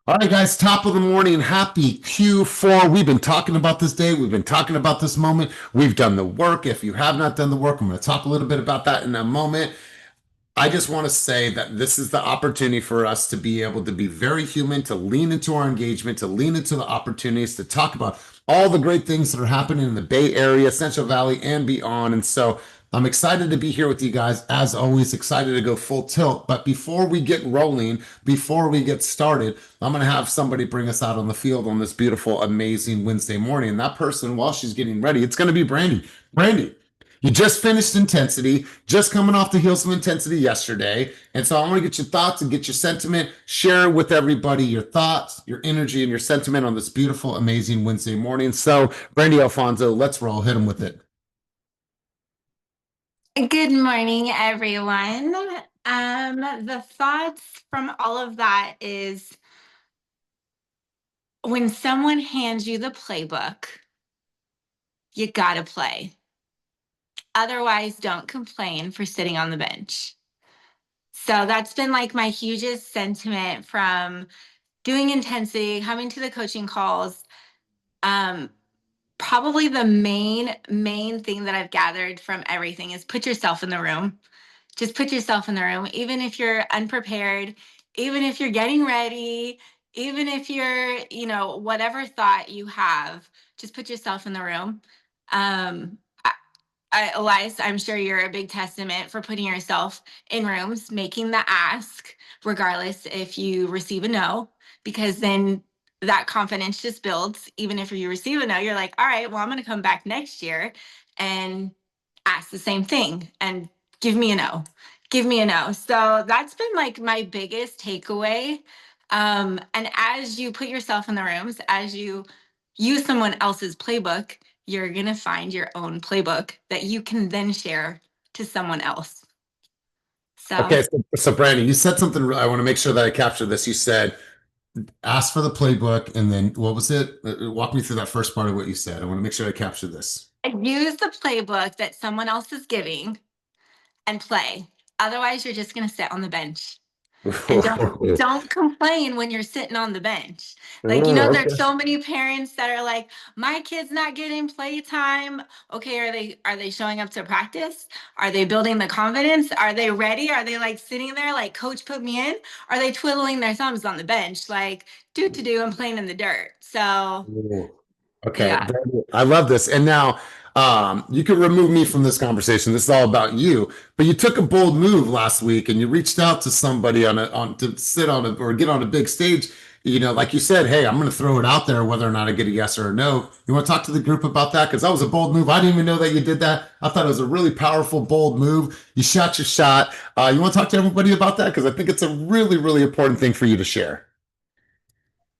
All right, guys, top of the morning. Happy Q4. We've been talking about this day. We've been talking about this moment. We've done the work. If you have not done the work, I'm going to talk a little bit about that in a moment. I just want to say that this is the opportunity for us to be able to be very human, to lean into our engagement, to lean into the opportunities, to talk about all the great things that are happening in the Bay Area, Central Valley, and beyond. And so I'm excited to be here with you guys. As always, excited to go full tilt. But before we get rolling, before we get started, I'm going to have somebody bring us out on the field on this beautiful, amazing Wednesday morning. And that person, while she's getting ready, it's going to be Brandy. Brandy, you just finished intensity, just coming off the heels of intensity yesterday. And so I want to get your thoughts and get your sentiment. Share with everybody your thoughts, your energy, and your sentiment on this beautiful, amazing Wednesday morning. So, Brandy Alfonso, let's roll. Hit them with it. Good morning, everyone. the thoughts from all of that is when someone hands you the playbook, you gotta play. Otherwise, don't complain for sitting on the bench. So that's been like my hugest sentiment from doing intensity, coming to the coaching calls. Um, Probably the main thing that I've gathered from everything is put yourself in the room. Just put yourself in the room, even if you're unprepared, even if you're getting ready, even if you're, whatever thought you have, just put yourself in the room. Um, Elias, I'm sure you're a big testament for putting yourself in rooms, making the ask, regardless if you receive a no, because then that confidence just builds. Even if you receive a no, you're like, all right, well, I'm going to come back next year and ask the same thing and give me a no. Give me a no. So that's been like my biggest takeaway. And as you put yourself in the rooms, as you use someone else's playbook, you're going to find your own playbook that you can then share to someone else. So, Okay, so Brandy, you said something. I want to make sure that I capture this. You said, ask for the playbook, and then what was it? Walk me through that first part of what you said. I want to make sure I capture this. use the playbook that someone else is giving and play. Otherwise, you're just going to sit on the bench. And don't complain when you're sitting on the bench. Like, there's Okay. so many parents that are like, my kid's not getting playtime. Okay, are they showing up to practice? Are they building the confidence? Are they ready? Are they like sitting there like coach put me in? Are they twiddling their thumbs on the bench like do to do and playing in the dirt? So Ooh. Okay, yeah. I love this. And now, you can remove me from this conversation. This is all about you. But you took a bold move last week, and you reached out to somebody on to sit on a or get on a big stage. Like you said, hey, I'm going to throw it out there, whether or not I get a yes or a no. You want to talk to the group about that? Because that was a bold move. I didn't even know that you did that. I thought it was a really powerful, bold move. You shot your shot. You want to talk to everybody about that? Because I think it's a really, really important thing for you to share.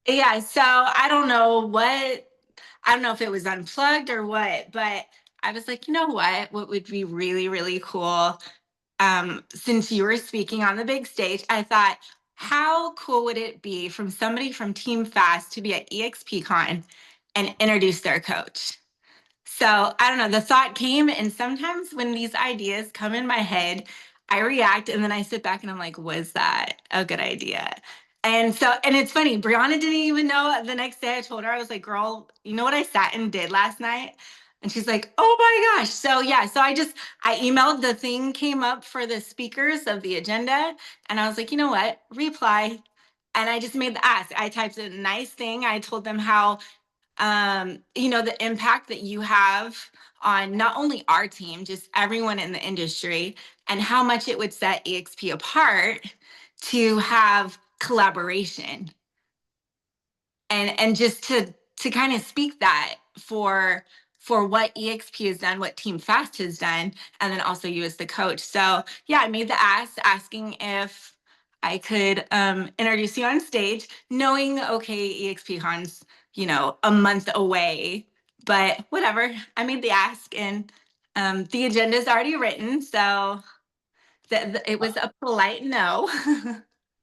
Yeah, so I don't know if it was unplugged or what, but I was like, you know what would be really, really cool, since you were speaking on the big stage, I thought, how cool would it be from somebody from Team Fast to be at EXPCon and introduce their coach? So I don't know, the thought came, and sometimes when these ideas come in my head, I react and then I sit back and I'm like, was that a good idea? And it's funny, Brianna didn't even know. The next day I told her, I was like, girl, you know what I sat and did last night? And she's like, oh my gosh. So yeah, so I emailed, the thing came up for the speakers of the agenda. And I was like, you know what? Reply. And I just made the ask. I typed a nice thing. I told them how the impact that you have on not only our team, just everyone in the industry, and how much it would set EXP apart to have collaboration and just to kind of speak that for what EXP has done, what Team Fast has done, and then also you as the coach. So yeah, I made the asking if I could introduce you on stage, knowing okay, EXP Con's a month away, but whatever. I made the ask, and the agenda is already written, so it was a polite no.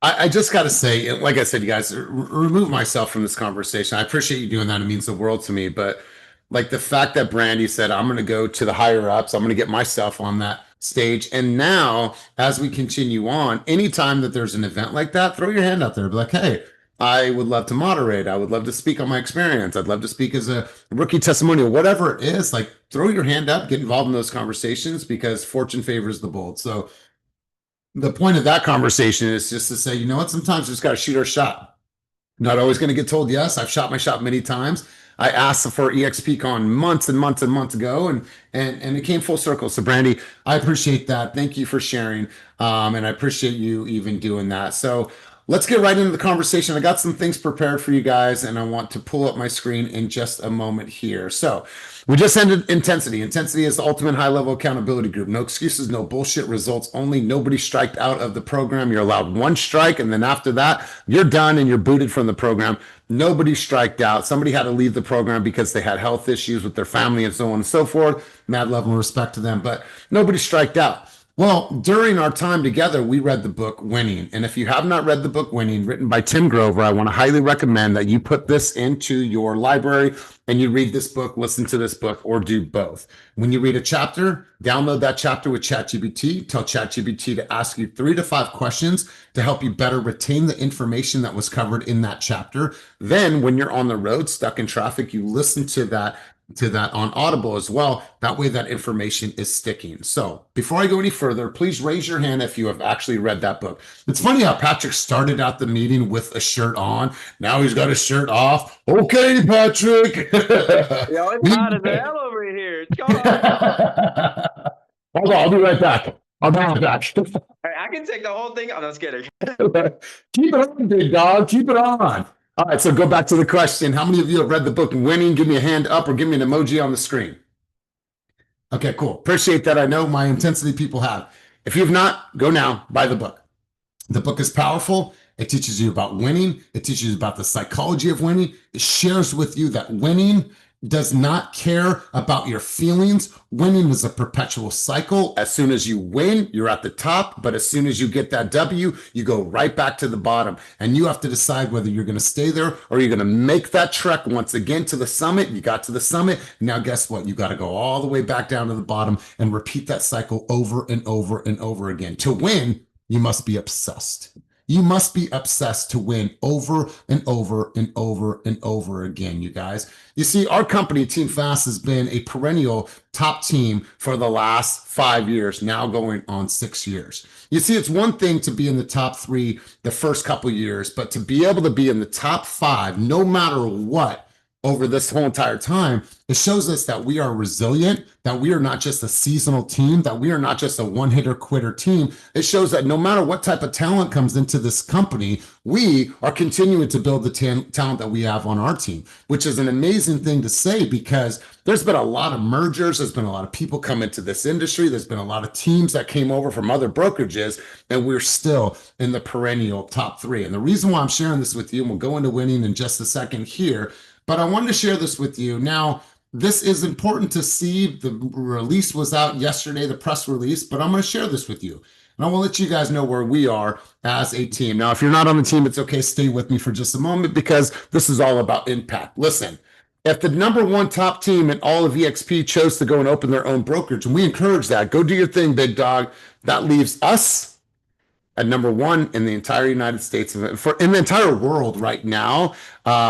I just got to say, like I said, you guys, remove myself from this conversation. I appreciate you doing that. It means the world to me. But like the fact that Brandy said, I'm going to go to the higher ups, I'm going to get myself on that stage. And now, as we continue on, anytime that there's an event like that, throw your hand out there. Be like, hey, I would love to moderate. I would love to speak on my experience. I'd love to speak as a rookie testimonial, whatever it is. Like, throw your hand up, get involved in those conversations because fortune favors the bold. So the point of that conversation is just to say, you know what? Sometimes we just got to shoot our shot. Not always going to get told yes. I've shot my shot many times. I asked for EXPCon months and months and months ago, and it came full circle. So, Brandy, I appreciate that. Thank you for sharing, and I appreciate you even doing that. So, let's get right into the conversation. I got some things prepared for you guys, and I want to pull up my screen in just a moment here. So, we just ended Intensity. Intensity is the ultimate high-level accountability group. No excuses, no bullshit, results only. Nobody striked out of the program. You're allowed one strike, and then after that, you're done and you're booted from the program. Nobody striked out. Somebody had to leave the program because they had health issues with their family and so on and so forth. Mad love and respect to them, but nobody striked out. Well, during our time together, we read the book Winning. And if you have not read the book Winning, written by Tim Grover, I want to highly recommend that you put this into your library and you read this book, listen to this book, or do both. When you read a chapter, download that chapter with ChatGPT. Tell ChatGPT to ask you 3 to 5 questions to help you better retain the information that was covered in that chapter. Then, when you're on the road, stuck in traffic, you listen to that on Audible as well. That way that information is sticking. So before I go any further, please raise your hand if you have actually read that book. It's funny how Patrick started out the meeting with a shirt on. Now he's got his shirt off. Okay, Patrick. Yo, it's hot as hell over here. It's going on. Hold on, I'll be right back. I'll be right back. Hey, I can take the whole thing. I'm just kidding. Keep it on, big dog. Keep it on. All right, so go back to the question. How many of you have read the book Winning? Give me a hand up or give me an emoji on the screen. Okay, cool. Appreciate that. I know my intensity people have. If you have not, go now, buy the book. The book is powerful. It teaches you about winning. It teaches you about the psychology of winning. It shares with you that winning does not care about your feelings. Winning is a perpetual cycle. As soon as you win, you're at the top. But as soon as you get that W, you go right back to the bottom. And you have to decide whether you're going to stay there or you're going to make that trek once again to the summit. You got to the summit. Now, guess what? You got to go all the way back down to the bottom and repeat that cycle over and over and over again. To win, you must be obsessed. You must be obsessed to win over and over and over and over again, you guys. You see, our company, Team Fast, has been a perennial top team for the last 5 years, now going on 6 years. You see, it's one thing to be in the top 3 the first couple years, but to be able to be in the top 5, no matter what, over this whole entire time, it shows us that we are resilient, that we are not just a seasonal team, that we are not just a one-hitter quitter team. It shows that no matter what type of talent comes into this company, we are continuing to build the talent that we have on our team, which is an amazing thing to say because there's been a lot of mergers. There's been a lot of people come into this industry. There's been a lot of teams that came over from other brokerages, and we're still in the perennial top 3. And the reason why I'm sharing this with you, and we'll go into winning in just a second here, but I wanted to share this with you. Now, this is important to see. The release was out yesterday, the press release, but I'm going to share this with you. And I want to let you guys know where we are as a team. Now, if you're not on the team, it's okay. Stay with me for just a moment because this is all about impact. Listen, if the number 1 top team in all of EXP chose to go and open their own brokerage, and we encourage that, go do your thing, big dog, that leaves us at number 1 in the entire United States, in the entire world right now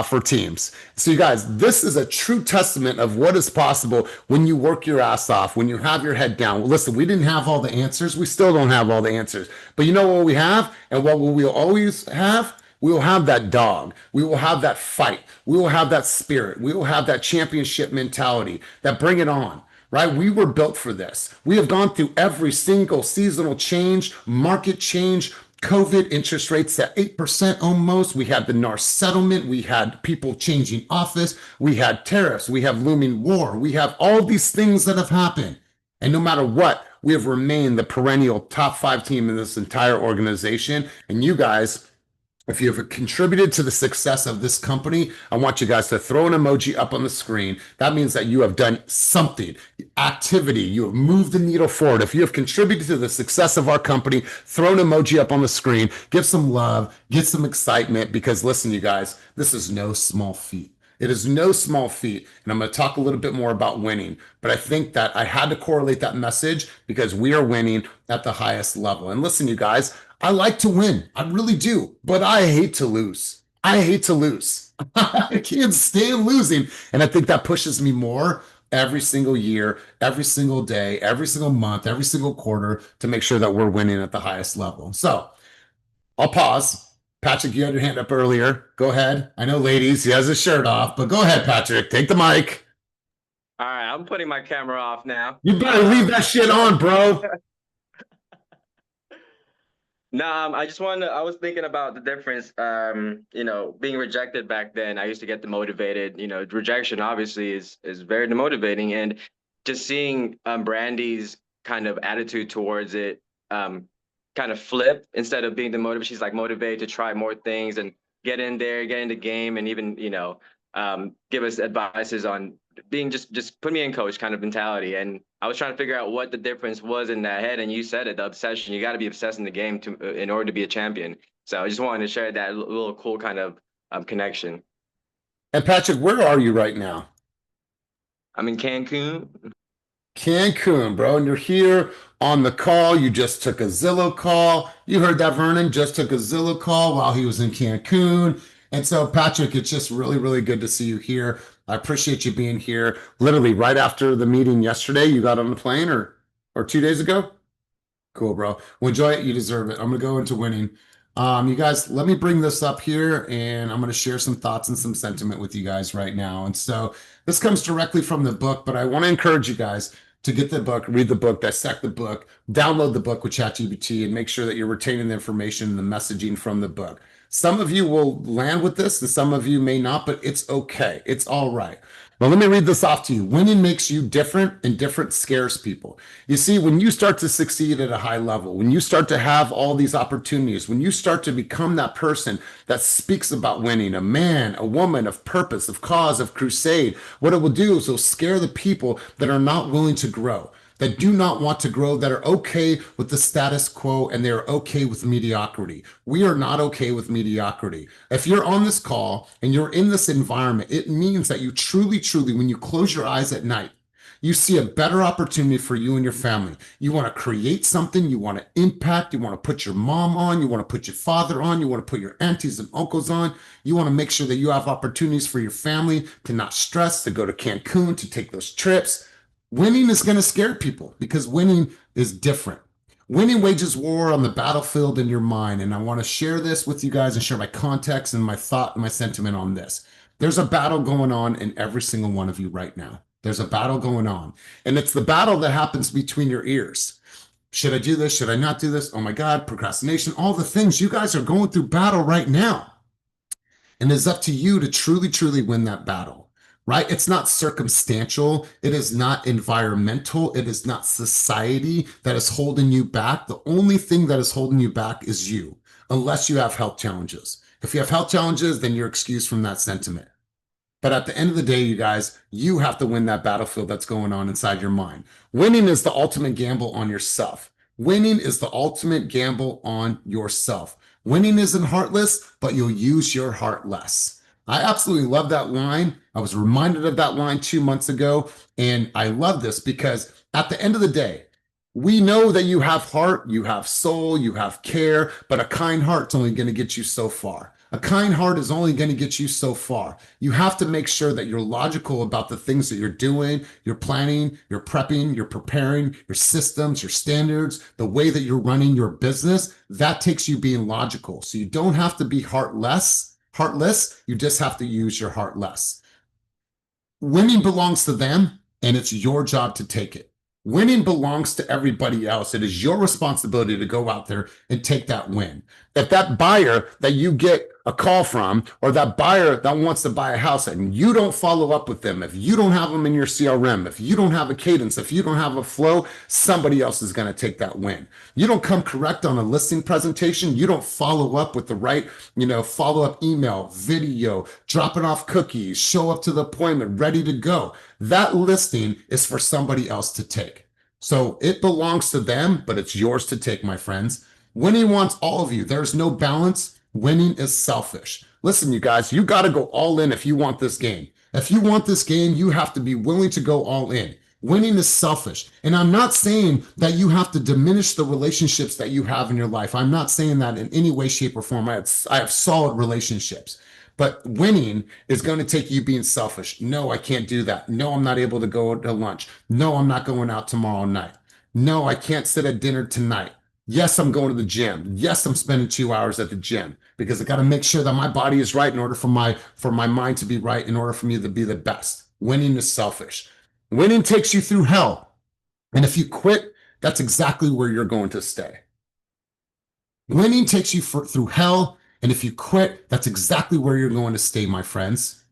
for teams. So you guys, this is a true testament of what is possible when you work your ass off, when you have your head down. Well, listen, we didn't have all the answers. We still don't have all the answers. But you know what we have and what we will always have? We will have that dog. We will have that fight. We will have that spirit. We will have that championship mentality, that bring it on. Right? We were built for this. We have gone through every single seasonal change, market change, COVID interest rates at 8% almost. We had the NAR settlement. We had people changing office. We had tariffs. We have looming war. We have all these things that have happened. And no matter what, we have remained the perennial top 5 team in this entire organization. And you guys, if you have contributed to the success of this company, I want you guys to throw an emoji up on the screen. That means that you have done something, activity, you have moved the needle forward. If you have contributed to the success of our company, throw an emoji up on the screen, give some love, get some excitement, because listen, you guys, this is no small feat. It is no small feat. And I'm going to talk a little bit more about winning, but I think that I had to correlate that message because we are winning at the highest level. And listen, you guys, I like to win. I really do, but I hate to lose. I hate to lose. I can't stand losing. And I think that pushes me more every single year, every single day, every single month, every single quarter to make sure that we're winning at the highest level. So I'll pause. Patrick, you had your hand up earlier. Go ahead. I know, ladies, he has his shirt off, but go ahead, Patrick. Take the mic. All right, I'm putting my camera off now. You better leave that shit on, bro. No, I was thinking about the difference, being rejected back then. I used to get demotivated. Rejection obviously is very demotivating. And just seeing Brandy's kind of attitude towards it kind of flip. Instead of being demotivated, she's like motivated to try more things and get in there, get in the game, and even, give us advices on being just put me in coach kind of mentality. And I was trying to figure out what the difference was in that head. And you said it, the obsession. You got to be obsessed in the game in order to be a champion. So I just wanted to share that little cool kind of connection. And Patrick, where are you right now? I'm in Cancun. Cancun, bro. And you're here on the call. You just took a Zillow call. You heard that, Vernon just took a Zillow call while he was in Cancun. And so, Patrick, it's just really, really good to see you here. I appreciate you being here. Literally right after the meeting yesterday, you got on the plane or 2 days ago? Cool, bro. Well, enjoy it. You deserve it. I'm going to go into winning. You guys, let me bring this up here and I'm going to share some thoughts and some sentiment with you guys right now. And so this comes directly from the book, but I want to encourage you guys to get the book, read the book, dissect the book, download the book with ChatGPT, and make sure that you're retaining the information and the messaging from the book. Some of you will land with this and some of you may not, but it's okay. It's all right. Well, let me read this off to you. Winning makes you different, and different scares people. You see, when you start to succeed at a high level, when you start to have all these opportunities, when you start to become that person that speaks about winning, a man, a woman of purpose, of cause, of crusade, what it will do is it'll scare the people that are not willing to grow, that do not want to grow, that are okay with the status quo, and they're okay with mediocrity. We are not okay with mediocrity. If you're on this call and you're in this environment, it means that you truly, truly, when you close your eyes at night, you see a better opportunity for you and your family. You want to create something, you want to impact, you want to put your mom on, you want to put your father on, you want to put your aunties and uncles on. You want to make sure that you have opportunities for your family to not stress, to go to Cancun, to take those trips. Winning is going to scare people because winning is different. Winning wages war on the battlefield in your mind. And I want to share this with you guys and share my context and my thought and my sentiment on this. There's a battle going on in every single one of you right now. There's a battle going on. And it's the battle that happens between your ears. Should I do this? Should I not do this? Oh my God, procrastination, all the things. You guys are going through battle right now. And it's up to you to truly, truly win that battle. Right? It's not circumstantial. It is not environmental. It is not society that is holding you back. The only thing that is holding you back is you, unless you have health challenges. If you have health challenges, then you're excused from that sentiment. But at the end of the day, you guys, you have to win that battlefield that's going on inside your mind. Winning is the ultimate gamble on yourself. Winning is the ultimate gamble on yourself. Winning isn't heartless, but you'll use your heart less. I absolutely love that line. I was reminded of that line 2 months ago, and I love this because at the end of the day, we know that you have heart, you have soul, you have care, but a kind heart's only going to get you so far. A kind heart is only going to get you so far. You have to make sure that you're logical about the things that you're doing, you're planning, you're prepping, you're preparing, your systems, your standards, the way that you're running your business. That takes you being logical. So you don't have to be heartless, you just have to use your heart less. Winning belongs to them, and it's your job to take it. Winning belongs to everybody else. It is your responsibility to go out there and take that win. If that buyer that you get a call from, or that buyer that wants to buy a house and you don't follow up with them, if you don't have them in your CRM, if you don't have a cadence, if you don't have a flow, somebody else is going to take that win. You don't come correct on a listing presentation. You don't follow up with the right, follow-up email, video, dropping off cookies, show up to the appointment, ready to go. That listing is for somebody else to take. So it belongs to them, but it's yours to take, my friends. Winning wants all of you. There's no balance. Winning is selfish. Listen, you guys, you got to go all in if you want this game. If you want this game, you have to be willing to go all in. Winning is selfish. And I'm not saying that you have to diminish the relationships that you have in your life. I'm not saying that in any way, shape, or form. I have solid relationships. But winning is going to take you being selfish. No, I can't do that. No, I'm not able to go to lunch. No, I'm not going out tomorrow night. No, I can't sit at dinner tonight. Yes, I'm going to the gym. Yes, I'm spending 2 hours at the gym because I got to make sure that my body is right in order for my mind to be right, in order for me to be the best. Winning is selfish. Winning takes you through hell. And if you quit, that's exactly where you're going to stay. Winning takes you through hell. And if you quit, that's exactly where you're going to stay, my friends.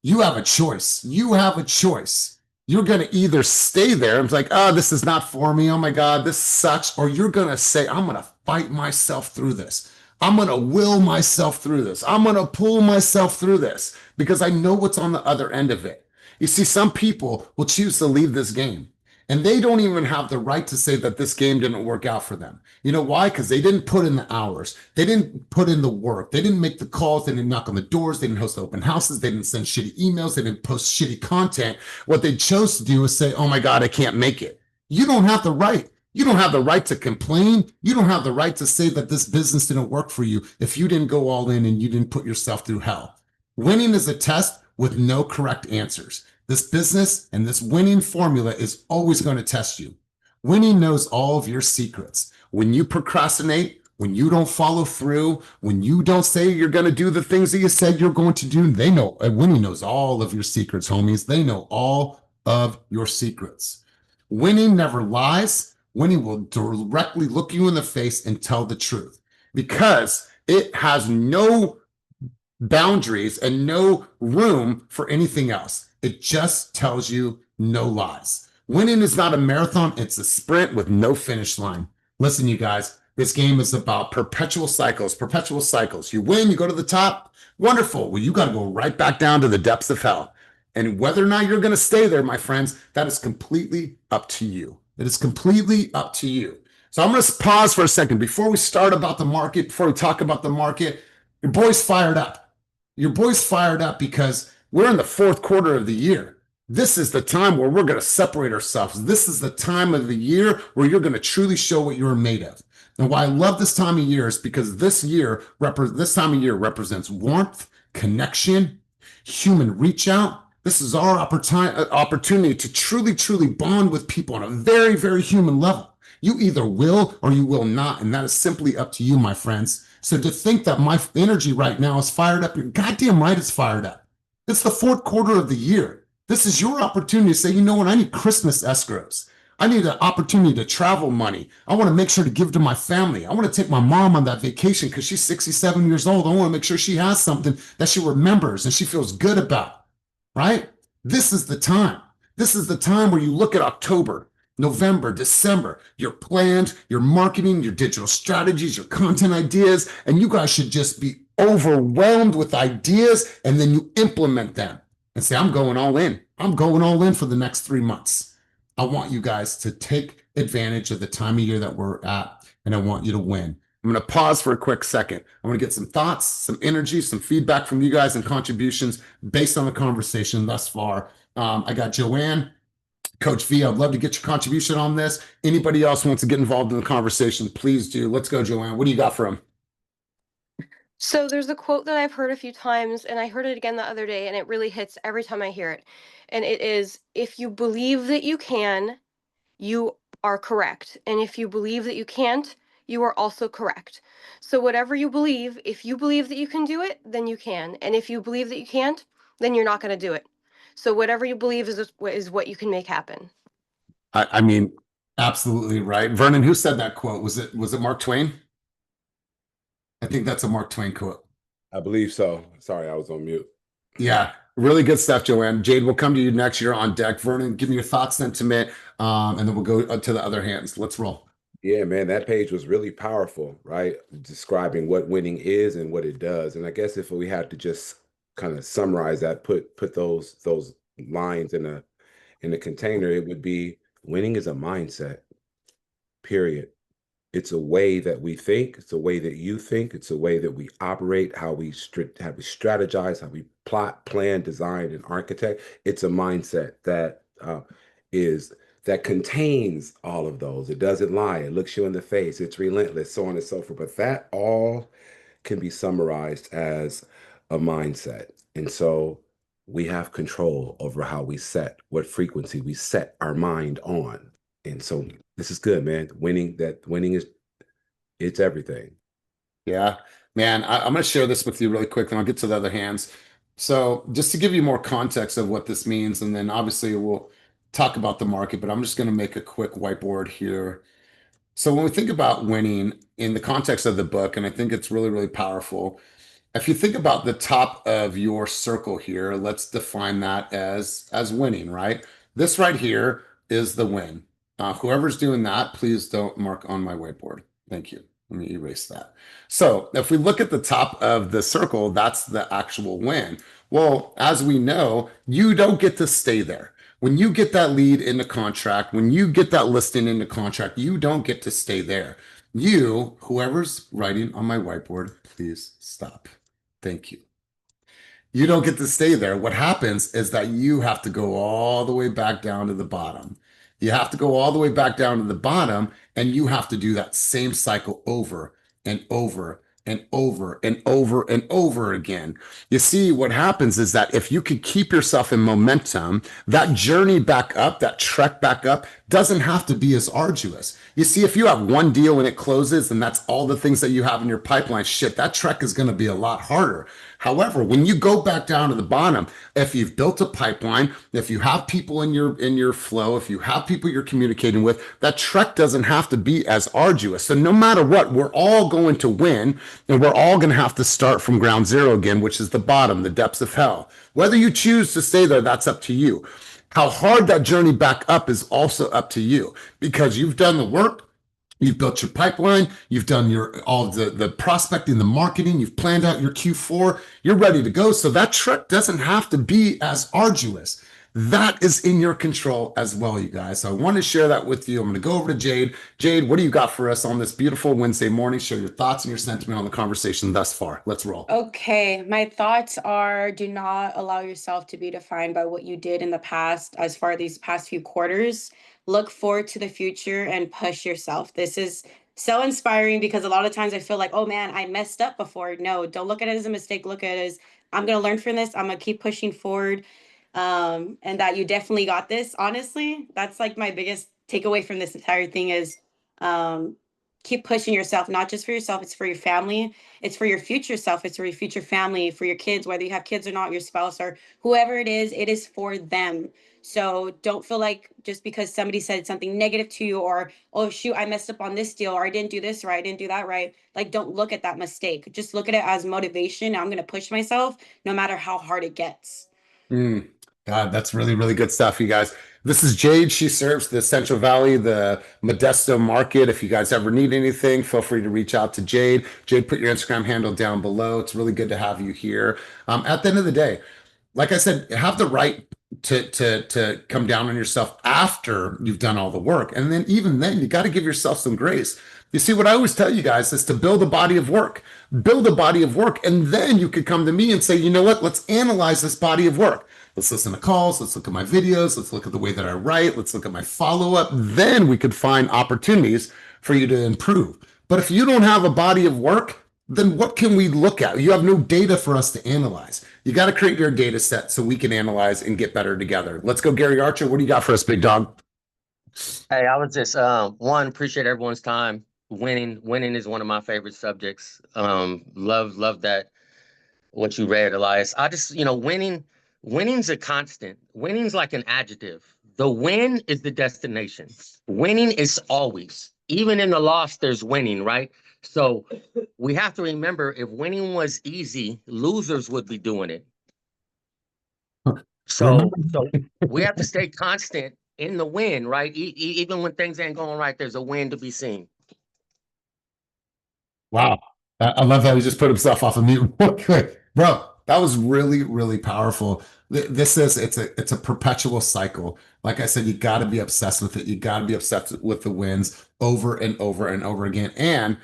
You have a choice. You have a choice. You're going to either stay there and be like, oh, this is not for me. Oh my God, this sucks. Or you're going to say, I'm going to fight myself through this. I'm going to will myself through this. I'm going to pull myself through this because I know what's on the other end of it. You see, some people will choose to leave this game and they don't even have the right to say that this game didn't work out for them. You know why? Because they didn't put in the hours. They didn't put in the work. They didn't make the calls. They didn't knock on the doors. They didn't host open houses. They didn't send shitty emails. They didn't post shitty content. What they chose to do is say, oh my God, I can't make it. You don't have the right. You don't have the right to complain. You don't have the right to say that this business didn't work for you if you didn't go all in and you didn't put yourself through hell. Winning is a test with no correct answers. This business and this winning formula is always going to test you. Winning knows all of your secrets. When you procrastinate, when you don't follow through, when you don't say you're going to do the things that you said you're going to do, they know. Winning knows all of your secrets, homies. They know all of your secrets. Winning never lies. Winning will directly look you in the face and tell the truth because it has no boundaries and no room for anything else. It just tells you no lies. Winning is not a marathon, it's a sprint with no finish line. Listen, you guys, this game is about perpetual cycles, perpetual cycles. You win, you go to the top, wonderful. Well, you got to go right back down to the depths of hell. And whether or not you're going to stay there, my friends, that is completely up to you. It is completely up to you. So I'm going to pause for a second before we start about the market, before we talk about the market. Your boy's fired up. Your boy's fired up because we're in the fourth quarter of the year. This is the time where we're going to separate ourselves. This is the time of the year where you're going to truly show what you're made of. And why I love this time of year is because this time of year represents warmth, connection, human reach out. This is our opportunity to truly, truly bond with people on a very, very human level. You either will or you will not, and that is simply up to you, my friends. So to think that my energy right now is fired up, you're goddamn right it's fired up. It's the fourth quarter of the year. This is your opportunity to say, you know what, I need Christmas escrows. I need an opportunity to travel money. I want to make sure to give to my family. I want to take my mom on that vacation because she's 67 years old. I want to make sure she has something that she remembers and she feels good about, right? This is the time. This is the time where you look at October, November, December, your plans, your marketing, your digital strategies, your content ideas, and you guys should just be overwhelmed with ideas and then you implement them and say, I'm going all in. I'm going all in for the next 3 months. I want you guys to take advantage of the time of year that we're at, and I want you to win. I'm going to pause for a quick second. I want to get some thoughts, some energy, some feedback from you guys and contributions based on the conversation thus far. I got Joanne, Coach V. I'd love to get your contribution on this. Anybody else wants to get involved in the conversation, please do. Let's go, Joanne. What do you got for him? So there's a quote that I've heard a few times, and I heard it again the other day, and it really hits every time I hear it. And it is, if you believe that you can, you are correct. And if you believe that you can't, you are also correct. So whatever you believe, if you believe that you can do it, then you can. And if you believe that you can't, then you're not going to do it. So whatever you believe is what you can make happen. I mean, absolutely right. Vernon, who said that quote? Was it Mark Twain? I think that's a Mark Twain quote. I believe so. Sorry, I was on mute. Yeah, really good stuff, Joanne. Jade, we'll come to you next. You're on deck. Vernon, give me your thoughts, sentiment, and then we'll go to the other hands. Let's roll. Yeah, man, that page was really powerful, right? Describing what winning is and what it does. And I guess if we had to just kind of summarize that, put those lines in a container, it would be winning is a mindset, period. It's a way that we think. It's a way that you think. It's a way that we operate, how we strategize, how we plot, plan, design, and architect. It's a mindset that that contains all of those. It doesn't lie. It looks you in the face. It's relentless, so on and so forth. But that all can be summarized as a mindset. And so we have control over how we set, what frequency we set our mind on. And so this is good, man. Winning is, it's everything. Yeah, man, I'm going to share this with you really quick, and I'll get to the other hands. So, just to give you more context of what this means, and then obviously we'll talk about the market, but I'm just going to make a quick whiteboard here. So, when we think about winning in the context of the book, and I think it's really, really powerful. If you think about the top of your circle here, let's define that as winning, right? This right here is the win. Whoever's doing that, please don't mark on my whiteboard. Thank you. Let me erase that. So if we look at the top of the circle, that's the actual win. Well, as we know, you don't get to stay there. When you get that lead in the contract, when you get that listing in the contract, you don't get to stay there. You, whoever's writing on my whiteboard, please stop. Thank you. You don't get to stay there. What happens is that you have to go all the way back down to the bottom. You have to go all the way back down to the bottom, and you have to do that same cycle over and over and over and over and over again. You see, what happens is that if you can keep yourself in momentum, that journey back up, that trek back up, doesn't have to be as arduous. You see, if you have one deal and it closes, and that's all the things that you have in your pipeline, shit, that trek is going to be a lot harder. However, when you go back down to the bottom, if you've built a pipeline, if you have people in your flow, if you have people you're communicating with, that trek doesn't have to be as arduous. So no matter what, we're all going to win, and we're all going to have to start from ground zero again, which is the bottom, the depths of hell. Whether you choose to stay there, that's up to you. How hard that journey back up is also up to you, because you've done the work. You've built your pipeline. You've done all the prospecting, the marketing. You've planned out your Q4. You're ready to go. So that trek doesn't have to be as arduous. That is in your control as well, you guys. So I want to share that with you. I'm going to go over to Jade. Jade, what do you got for us on this beautiful Wednesday morning? Share your thoughts and your sentiment on the conversation thus far. Let's roll. Okay, my thoughts are do not allow yourself to be defined by what you did in the past as far these past few quarters. Look forward to the future and push yourself. This is so inspiring because a lot of times I feel like, oh man, I messed up before. No, don't look at it as a mistake. Look at it as I'm gonna learn from this. I'm gonna keep pushing forward. And that you definitely got this. Honestly, that's like my biggest takeaway from this entire thing is um keep pushing yourself, not just for yourself, it's for your family, it's for your future self, it's for your future family, for your kids, whether you have kids or not, your spouse or whoever it is for them. So don't feel like just because somebody said something negative to you or oh shoot, I messed up on this deal or I didn't do this right, I didn't do that right. Like don't look at that mistake. Just look at it as motivation. I'm gonna push myself no matter how hard it gets. Mm, God, that's really, really good stuff, you guys. This is Jade. She serves the Central Valley, the Modesto market. If you guys ever need anything, feel free to reach out to Jade. Jade, put your Instagram handle down below. It's really good to have you here. At the end of the day, like I said, have the right to come down on yourself after you've done all the work. And then even then, you got to give yourself some grace. You see, what I always tell you guys is to build a body of work. Build a body of work. And then you could come to me and say, you know what? Let's analyze this body of work. Let's listen to calls. Let's look at my videos. Let's look at the way that I write. Let's look at my follow-up. Then we could find opportunities for you to improve. But if you don't have a body of work, then what can we look at? You have no data for us to analyze. You got to create your data set so we can analyze and get better together. Let's go, Gary Archer. What do you got for us, big dog? Hey, I was just appreciate everyone's time. Winning is one of my favorite subjects. Love that what you read, Elias. I just, winning's a constant. Winning's like an adjective. The win is the destination. Winning is always, even in the loss, there's winning, right? So we have to remember if winning was easy, losers would be doing it. So we have to stay constant in the win, right? Even when things ain't going right, there's a win to be seen. Wow. I love how he just put himself off of mute. Bro, that was really, really powerful. It's a perpetual cycle. Like I said, you got to be obsessed with it. You got to be obsessed with the wins over and over and over again. And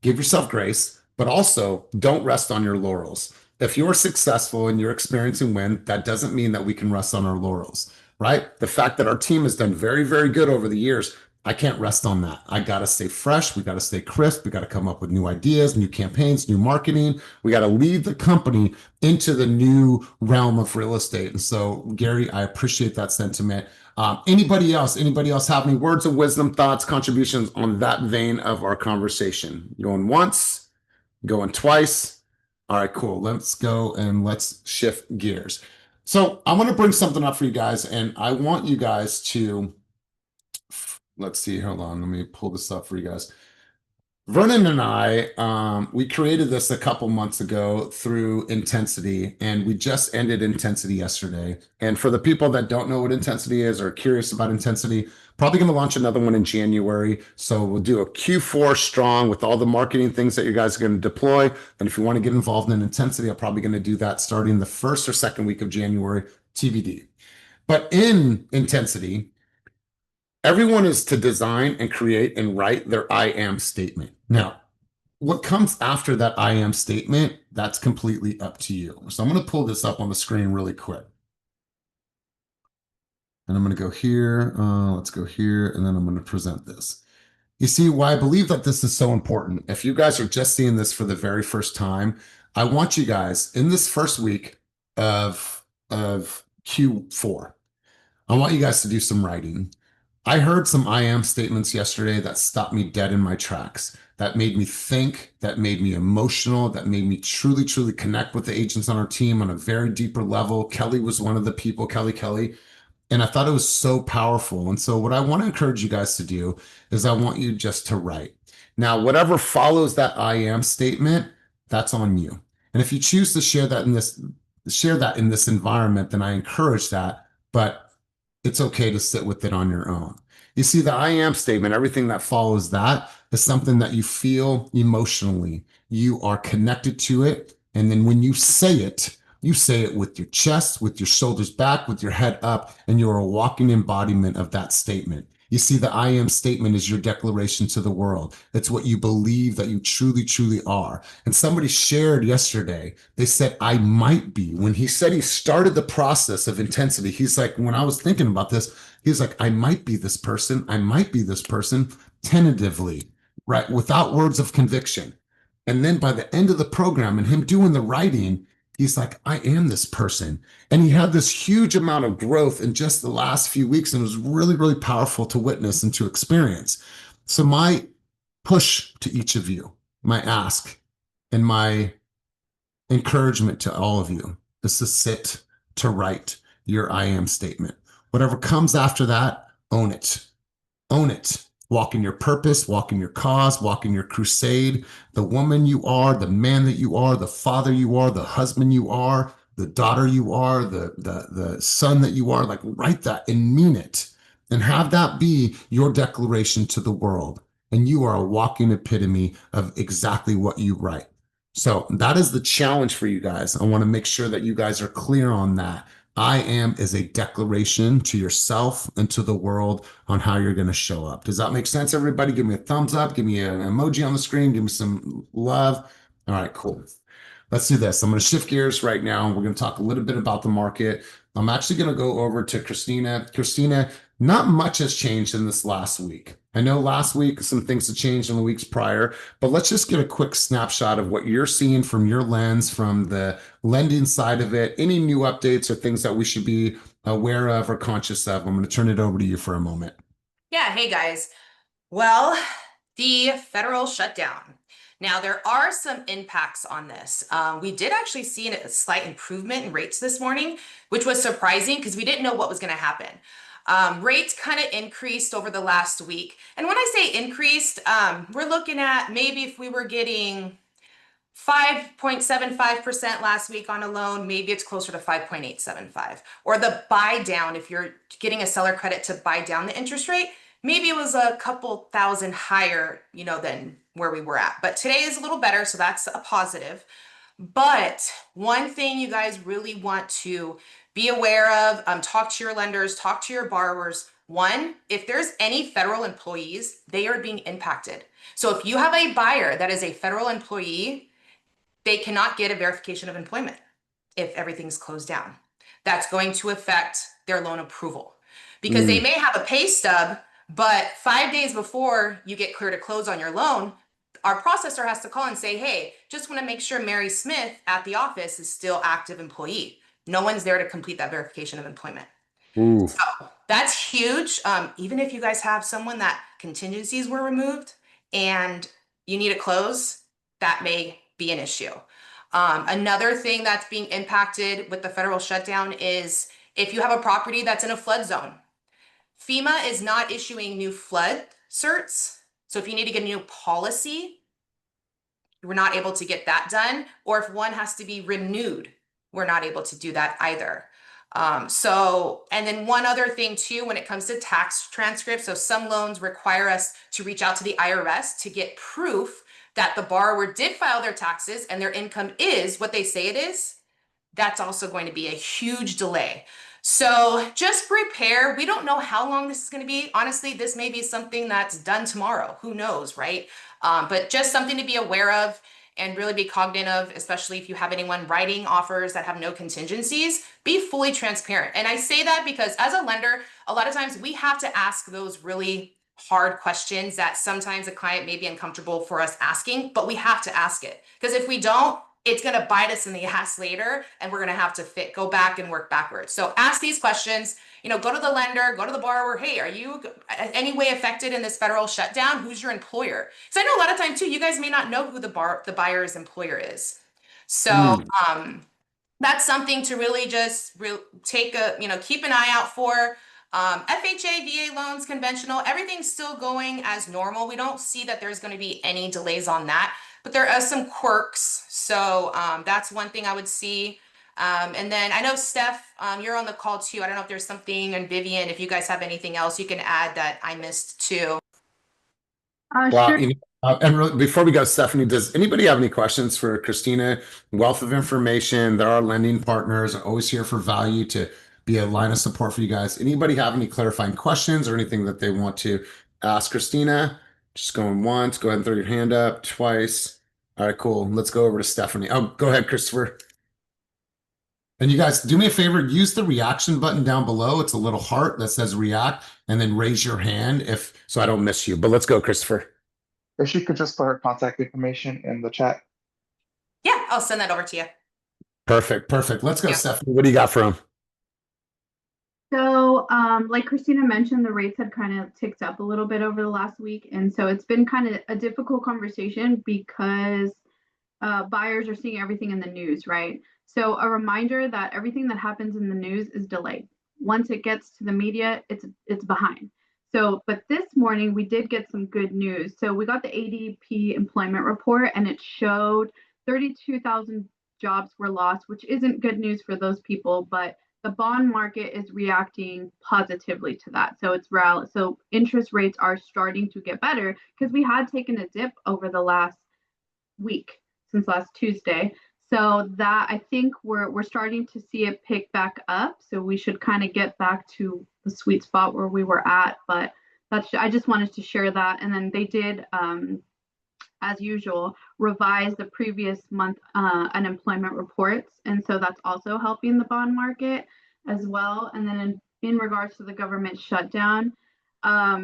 give yourself grace, but also don't rest on your laurels. If you're successful and you're experiencing win, that doesn't mean that we can rest on our laurels, right? The fact that our team has done very, very good over the years I can't rest on that. I got to stay fresh. We got to stay crisp. We got to come up with new ideas, new campaigns, new marketing. We got to lead the company into the new realm of real estate. And so, Gary, I appreciate that sentiment. Anybody else? Anybody else have any words of wisdom, thoughts, contributions on that vein of our conversation? Going once, going twice. All right, cool. Let's go and let's shift gears. So I want to bring something up for you guys, and I want you guys to, let's see, hold on, let me pull this up for you guys. Vernon and I, we created this a couple months ago through Intensity, and we just ended Intensity yesterday. And for the people that don't know what Intensity is or are curious about Intensity, probably going to launch another one in January. So we'll do a Q4 strong with all the marketing things that you guys are going to deploy. And if you want to get involved in Intensity, I'm probably going to do that starting the first or second week of January, TBD. But in Intensity, everyone is to design and create and write their I am statement. Now, what comes after that I am statement, that's completely up to you. So I'm going to pull this up on the screen really quick. And I'm going to go here. Let's go here. And then I'm going to present this. You see why I believe that this is so important. If you guys are just seeing this for the very first time, I want you guys in this first week of Q4, I want you guys to do some writing. I heard some I am statements yesterday that stopped me dead in my tracks, that made me think, that made me emotional, that made me truly, truly connect with the agents on our team on a very deeper level. Kelly was one of the people, Kelly. And I thought it was so powerful. And so what I want to encourage you guys to do is I want you just to write. Now, whatever follows that I am statement, that's on you. And if you choose to share that in this environment, then I encourage that. But it's okay to sit with it on your own. You see, the I am statement, everything that follows that is something that you feel emotionally. You are connected to it. And then when you say it with your chest, with your shoulders back, with your head up, and you're a walking embodiment of that statement. You see, the I am statement is your declaration to the world. It's what you believe that you truly, truly are. And somebody shared yesterday, they said, I might be. When he said he started the process of Intensity, he's like, when I was thinking about this, he's like, I might be this person. I might be this person tentatively, right? Without words of conviction. And then by the end of the program and him doing the writing, he's like, I am this person. And he had this huge amount of growth in just the last few weeks. And it was really, really powerful to witness and to experience. So my push to each of you, my ask and my encouragement to all of you is to sit, to write your I am statement. Whatever comes after that, own it. Own it. Walk in your purpose, walk in your cause, walk in your crusade. The woman you are, the man that you are, the father you are, the husband you are, the daughter you are, the son that you are. Like, write that and mean it. And have that be your declaration to the world. And you are a walking epitome of exactly what you write. So that is the challenge for you guys. I want to make sure that you guys are clear on that. I am is a declaration to yourself and to the world on how you're going to show up. Does that make sense, everybody? Give me a thumbs up. Give me an emoji on the screen. Give me some love. All right, cool. Let's do this. I'm going to shift gears right now. We're going to talk a little bit about the market. I'm actually going to go over to Christina. Christina, not much has changed in this last week. I know last week some things have changed in the weeks prior, but let's just get a quick snapshot of what you're seeing from your lens, from the lending side of it. Any new updates or things that we should be aware of or conscious of? I'm going to turn it over to you for a moment. Yeah, hey guys. Well, the federal shutdown. Now, there are some impacts on this. We did actually see a slight improvement in rates this morning, which was surprising because we didn't know what was going to happen. Rates kind of increased over the last week. And when I say increased, we're looking at maybe if we were getting 5.75% last week on a loan, maybe it's closer to 5.875. Or the buy down, if you're getting a seller credit to buy down the interest rate, maybe it was a couple thousand higher, than where we were at. But today is a little better, so that's a positive. But one thing you guys really want to be aware of, talk to your lenders, talk to your borrowers. One, if there's any federal employees, they are being impacted. So if you have a buyer that is a federal employee, they cannot get a verification of employment if everything's closed down. That's going to affect their loan approval because they may have a pay stub, But 5 days before you get clear to close on your loan, our processor has to call and say, hey, just want to make sure Mary Smith at the office is still active employee. No one's there to complete that verification of employment. Ooh. So that's huge. Even if you guys have someone that contingencies were removed and you need to close, that may be an issue. Another thing that's being impacted with the federal shutdown is if you have a property that's in a flood zone. FEMA is not issuing new flood certs. So if you need to get a new policy, we're not able to get that done. Or if one has to be renewed, we're not able to do that either. And then one other thing too, when it comes to tax transcripts, so some loans require us to reach out to the IRS to get proof that the borrower did file their taxes and their income is what they say it is. That's also going to be a huge delay. So just prepare. We don't know how long this is going to be. Honestly, this may be something that's done tomorrow. Who knows, right? But just something to be aware of and really be cognizant of, especially if you have anyone writing offers that have no contingencies, be fully transparent. And I say that because as a lender, a lot of times we have to ask those really hard questions that sometimes a client may be uncomfortable for us asking, but we have to ask it. Because if we don't, it's going to bite us in the ass later, and we're going to have to go back and work backwards. So ask these questions, go to the lender, go to the borrower. Hey, are you any way affected in this federal shutdown? Who's your employer? So I know a lot of time too, you guys may not know who the buyer's employer is. So that's something to really just keep an eye out for. FHA, VA loans, conventional, everything's still going as normal. We don't see that there's going to be any delays on that, but there are some quirks. So that's one thing I would see. And then I know Steph, you're on the call too. I don't know if there's something, and Vivian, if you guys have anything else you can add that I missed too. Wow. Sure. Before we go, Stephanie, does anybody have any questions for Christina? Wealth of information. There are lending partners, always here for value to be a line of support for you guys. Anybody have any clarifying questions or anything that they want to ask Christina? Just going once. Go ahead and throw your hand up. Twice. All right, cool. Let's go over to Stephanie. Oh, go ahead, Christopher. And you guys, do me a favor, use the reaction button down below. It's a little heart that says react, and then raise your hand so I don't miss you. But let's go, Christopher. If she could just put her contact information in the chat. Yeah, I'll send that over to you. Perfect. Let's go, Yeah. Stephanie. What do you got for him? So, like Christina mentioned, the rates had kind of ticked up a little bit over the last week. And so it's been kind of a difficult conversation because buyers are seeing everything in the news, right? So a reminder that everything that happens in the news is delayed. Once it gets to the media, it's behind. So, but this morning we did get some good news. So we got the ADP employment report, and it showed 32,000 jobs were lost, which isn't good news for those people, but the bond market is reacting positively to that. So so interest rates are starting to get better because we had taken a dip over the last week since last Tuesday. So that I think we're starting to see it pick back up. So we should kind of get back to the sweet spot where we were at. But I just wanted to share that. And then they did, as usual, revise the previous month unemployment reports. And so that's also helping the bond market as well. And then in regards to the government shutdown,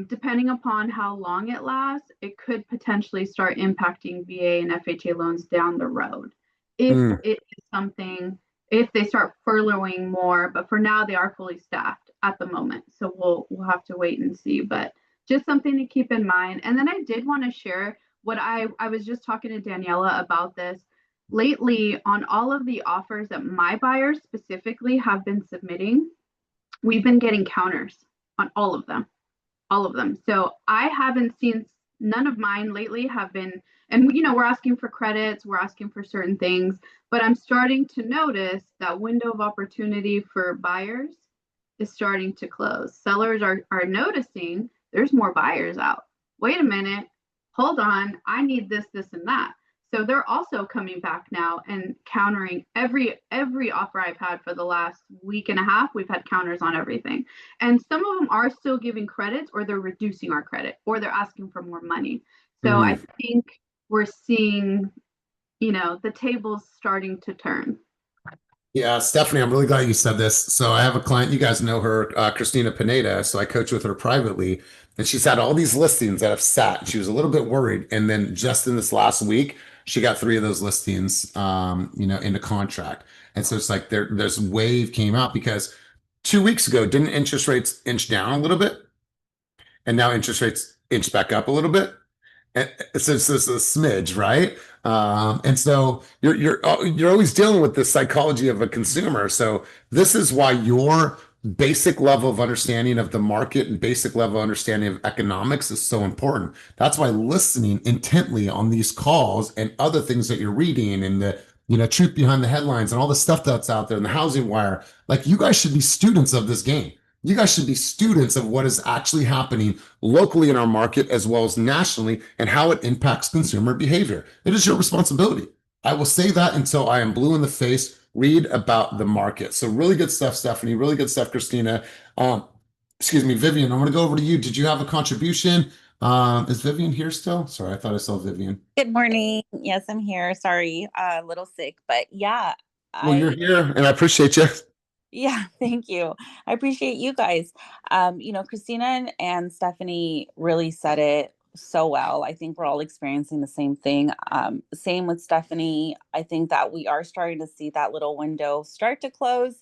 depending upon how long it lasts, it could potentially start impacting VA and FHA loans down the road. If it is something, if they start furloughing more, but for now they are fully staffed at the moment. So we'll have to wait and see, but just something to keep in mind. And then I did want to share what I was just talking to Daniela about this. Lately, on all of the offers that my buyers specifically have been submitting, we've been getting counters on all of them. So I haven't seen, none of mine lately have been, and we're asking for credits, we're asking for certain things, but I'm starting to notice that window of opportunity for buyers is starting to close. Sellers are noticing there's more buyers out. Wait a minute, hold on, I need this, and that. So they're also coming back now and countering every offer I've had for the last week and a half. We've had counters on everything. And some of them are still giving credits, or they're reducing our credit, or they're asking for more money. So I think we're seeing, the tables starting to turn. Yeah, Stephanie, I'm really glad you said this. So I have a client, you guys know her, Christina Pineda. So I coach with her privately. And she's had all these listings that have sat. She was a little bit worried. And then just in this last week, she got 3 of those listings, into contract. And so it's like there's wave came out because 2 weeks ago, didn't interest rates inch down a little bit? And now interest rates inch back up a little bit. And so it's just a smidge, right? And so you're always dealing with the psychology of a consumer. So this is why your basic level of understanding of the market and basic level of understanding of economics is so important. That's why listening intently on these calls and other things that you're reading and the truth behind the headlines and all the stuff that's out there in the housing wire, like you guys should be students of this game. You guys should be students of what is actually happening locally in our market as well as nationally and how it impacts consumer behavior. It is your responsibility. I will say that until I am blue in the face. Read about the market. So really good stuff, Stephanie. Really good stuff, Christina. Excuse me, Vivian, I'm going to go over to you. Did you have a contribution? Is Vivian here still? Sorry, I thought I saw Vivian. Good morning. Yes, I'm here. Sorry, a little sick, but yeah. Well, you're here and I appreciate you. Yeah, thank you. I appreciate you guys. Christina and Stephanie really said it so well. I think we're all experiencing the same thing. Same with Stephanie. I think that we are starting to see that little window start to close.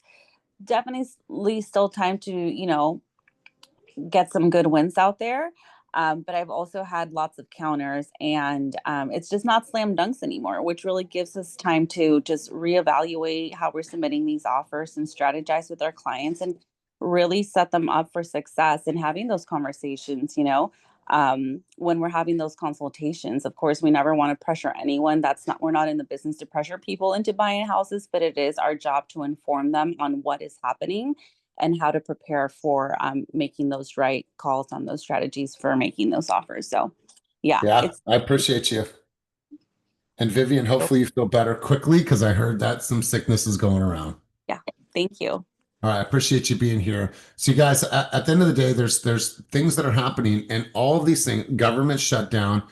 Definitely still time to, get some good wins out there. But I've also had lots of counters, and it's just not slam dunks anymore, which really gives us time to just reevaluate how we're submitting these offers and strategize with our clients and really set them up for success and having those conversations, when we're having those consultations. Of course, we never want to pressure anyone. We're not in the business to pressure people into buying houses, but it is our job to inform them on what is happening and how to prepare for making those right calls on those strategies for making those offers. So, yeah, I appreciate you. And Vivian, hopefully you feel better quickly because I heard that some sickness is going around. Yeah, thank you. All right, I appreciate you being here. So, you guys, at the end of the day, there's things that are happening, and all of these things, government shutdown,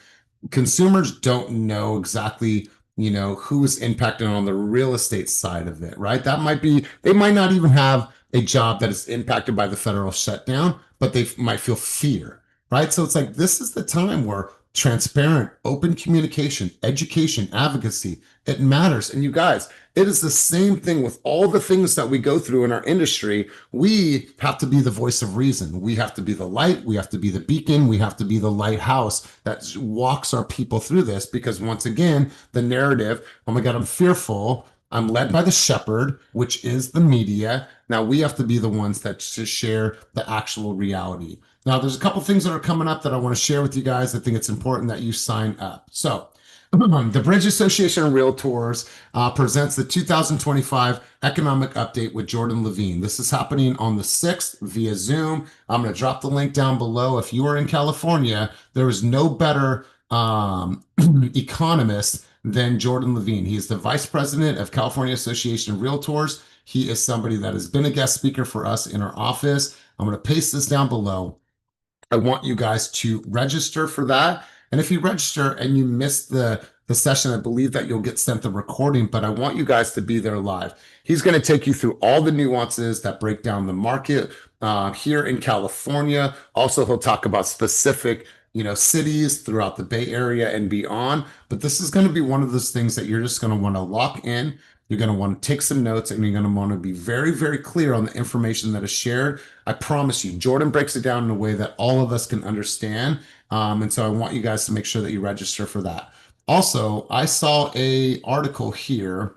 consumers don't know exactly who is impacted on the real estate side of it, right? They might not even have a job that is impacted by the federal shutdown, but they might feel fear, right? So it's like, this is the time where transparent, open communication, education, advocacy, it matters. And you guys, it is the same thing with all the things that we go through in our industry. We have to be the voice of reason. We have to be the light. We have to be the beacon. We have to be the lighthouse that walks our people through this, because once again, the narrative, oh my God, I'm fearful. I'm led by the shepherd, which is the media. Now we have to be the ones that share the actual reality. Now there's a couple things that are coming up that I want to share with you guys. I think it's important that you sign up. So the Bridge Association of Realtors presents the 2025 Economic Update with Jordan Levine. This is happening on the 6th via Zoom. I'm going to drop the link down below. If you are in California, there is no better economist than Jordan Levine. He is the Vice President of California Association of Realtors. He is somebody that has been a guest speaker for us in our office. I'm going to paste this down below. I want you guys to register for that. And if you register and you miss the session, I believe that you'll get sent the recording, but I want you guys to be there live. He's going to take you through all the nuances that break down the market here in California. Also, he'll talk about specific cities throughout the Bay Area and beyond. But this is going to be one of those things that you're just going to want to lock in. You're going to want to take some notes, and you're going to want to be very, very clear on the information that is shared. I promise you, Jordan breaks it down in a way that all of us can understand. And so I want you guys to make sure that you register for that. Also, I saw an article here,